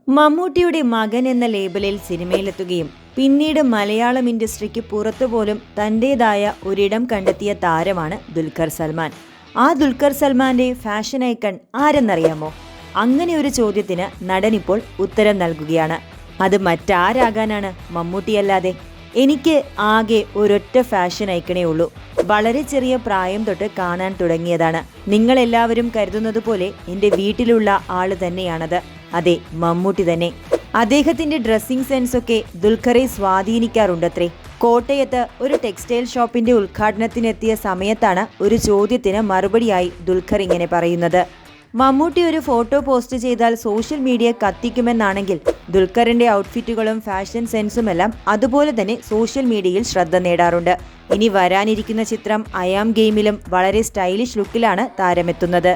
മമ്മൂട്ടിയുടെ മകൻ എന്ന ലേബലിൽ സിനിമയിലെത്തുകയും പിന്നീട് മലയാളം ഇൻഡസ്ട്രിക്ക് പുറത്തുപോലും തൻ്റെതായ ഒരിടം കണ്ടെത്തിയ താരമാണ് ദുൽഖർ സൽമാൻ. ആ ദുൽഖർ സൽമാന്റെ ഫാഷൻ ഐക്കൺ ആരെന്നറിയാമോ? അങ്ങനെ ഒരു ചോദ്യത്തിന് നടനിപ്പോൾ ഉത്തരം നൽകുകയാണ്. അത് മറ്റാരാകാനാണ്, മമ്മൂട്ടിയല്ലാതെ. എനിക്ക് ആകെ ഒരൊറ്റ ഫാഷൻ ഐക്കണേ ഉള്ളൂ. വളരെ ചെറിയ പ്രായം തൊട്ട് കാണാൻ തുടങ്ങിയതാണ്. നിങ്ങളെല്ലാവരും കരുതുന്നത് പോലെ എൻ്റെ വീട്ടിലുള്ള ആള് തന്നെയാണത്. അതെ, മമ്മൂട്ടി തന്നെ. അദ്ദേഹത്തിന്റെ ഡ്രസ്സിംഗ് സെൻസ് ഒക്കെ ദുൽഖറെ സ്വാധീനിക്കാറുണ്ടത്രേ. കോട്ടയത്ത് ഒരു ടെക്സ്റ്റൈൽ ഷോപ്പിന്റെ ഉദ്ഘാടനത്തിനെത്തിയ സമയത്താണ് ഒരു ചോദ്യത്തിന് മറുപടിയായി ദുൽഖർ ഇങ്ങനെ പറയുന്നത്. മമ്മൂട്ടി ഒരു ഫോട്ടോ പോസ്റ്റ് ചെയ്താൽ സോഷ്യൽ മീഡിയ കത്തിക്കുമെന്നാണെങ്കിൽ ദുൽഖറിന്റെ ഔട്ട്ഫിറ്റുകളും ഫാഷൻ സെൻസുമെല്ലാം അതുപോലെ തന്നെ സോഷ്യൽ മീഡിയയിൽ ശ്രദ്ധ നേടാറുണ്ട്. ഇനി വരാനിരിക്കുന്ന ചിത്രം ഐ ആം ഗെയിമിലും വളരെ സ്റ്റൈലിഷ് ലുക്കിലാണ് താരമെത്തുന്നത്.